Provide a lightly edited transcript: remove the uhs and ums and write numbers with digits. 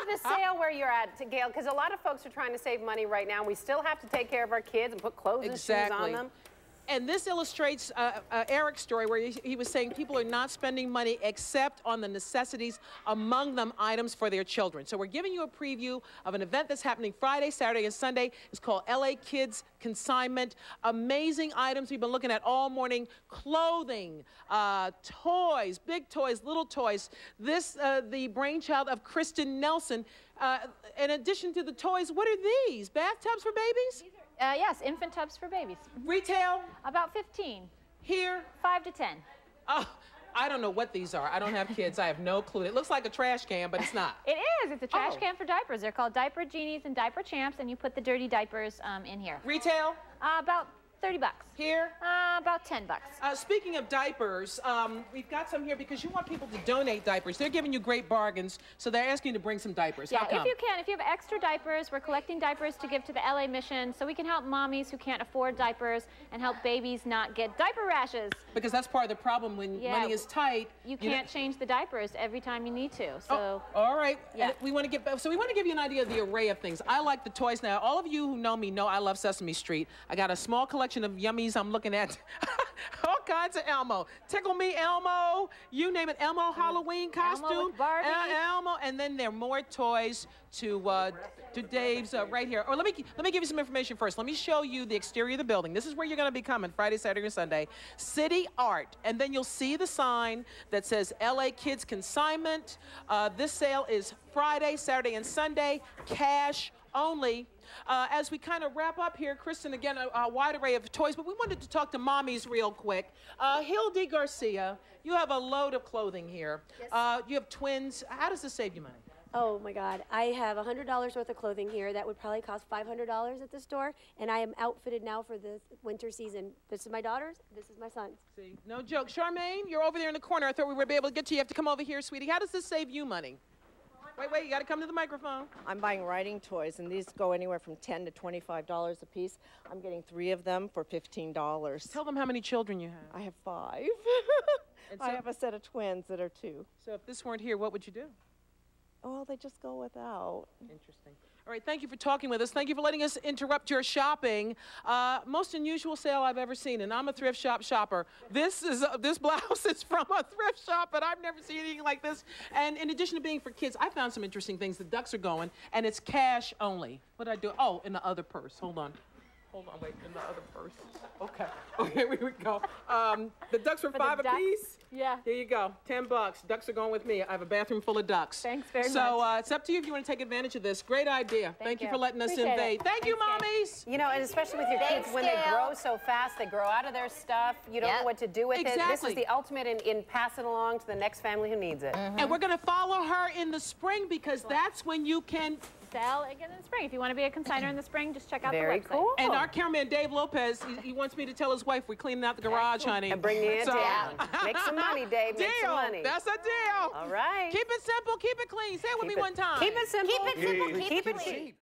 the sale where you're at, Gail? Because a lot of folks are trying to save money right now. We still have to take care of our kids and put clothes and shoes on them. And this illustrates Eric's story where he was saying people are not spending money except on the necessities, among them items for their children. So we're giving you a preview of an event that's happening Friday, Saturday, and Sunday. It's called LA Kids Consignment. Amazing items we've been looking at all morning. Clothing, toys, big toys, little toys. This, the brainchild of Kristen Nelson. In addition to the toys, what are these? Bathtubs for babies? Yes, infant tubs for babies. Retail? About 15. Here? 5 to 10. Oh, I don't know what these are. I don't have kids. I have no clue. It looks like a trash can, but it's not. It is. It's a trash can for diapers. They're called Diaper Genies and Diaper Champs, and you put the dirty diapers in here. Retail? About 30 bucks. Here? About 10 bucks. Speaking of diapers, we've got some here because you want people to donate diapers. They're giving you great bargains, so they're asking you to bring some diapers. Yeah, How come? if you can. If you have extra diapers, we're collecting diapers to give to the LA Mission so we can help mommies who can't afford diapers and help babies not get diaper rashes. Because that's part of the problem when money is tight. You can't change the diapers every time you need to. So. Oh, all right. Yeah. We want to give you an idea of the array of things. I like the toys now. All of you who know me know I love Sesame Street. I got a small collection of yummies I'm looking at. All kinds of Elmo. Tickle Me Elmo. You name it. Elmo Halloween costume. Elmo with Barbie. Elmo. And then there are more toys to Dave's right here. Or let me give you some information first. Let me show you the exterior of the building. This is where you're going to be coming Friday, Saturday, and Sunday. City Art. And then you'll see the sign that says LA Kids Consignment. This sale is Friday, Saturday, and Sunday. Cash only. As we kind of wrap up here, Kristen, again, a wide array of toys, but we wanted to talk to mommies real quick. Hildy Garcia, you have a load of clothing here. Yes. You have twins. How does this save you money? Oh my God, I have $100 worth of clothing here that would probably cost $500 at the store, and I am outfitted now for the winter season. This is my daughter's, this is my son's. See, no joke. Charmaine, you're over there in the corner. I thought we would be able to get to you. You have to come over here, sweetie. How does this save you money? Wait, you got to come to the microphone. I'm buying writing toys, and these go anywhere from $10 to $25 a piece. I'm getting 3 of them for $15. Tell them how many children you have. I have 5. I have a set of twins that are 2. So if this weren't here, what would you do? Oh, they just go without. Interesting. All right, thank you for talking with us. Thank you for letting us interrupt your shopping. Most unusual sale I've ever seen, and I'm a thrift shop shopper. This blouse is from a thrift shop, but I've never seen anything like this. And in addition to being for kids, I found some interesting things. The ducks are going, and it's cash only. What did I do? Oh, in the other purse. Hold on, wait, in the other purse. Okay, here we go. The ducks were $5 a piece? Yeah. Here you go, 10 bucks. Ducks are going with me. I have a bathroom full of ducks. Thanks very much. So it's up to you if you want to take advantage of this. Great idea. Thank you for letting us invade. Thank you, mommies. You know, and especially with your kids, when they grow so fast, they grow out of their stuff. You don't know what to do with it. This is the ultimate in passing along to the next family who needs it. And we're going to follow her in the spring because that's when you can sell again in the spring. If you want to be a consignor in the spring, just check out the website. Very cool. And our cameraman, Dave Lopez, he wants me to tell his wife we're cleaning out the garage, honey. And bring the ante out. Make some money, Dave. Make some money. That's a deal. All right. Keep it simple. Keep it clean. Say it with me one time. Keep it simple. Keep it simple. Keep it cheap.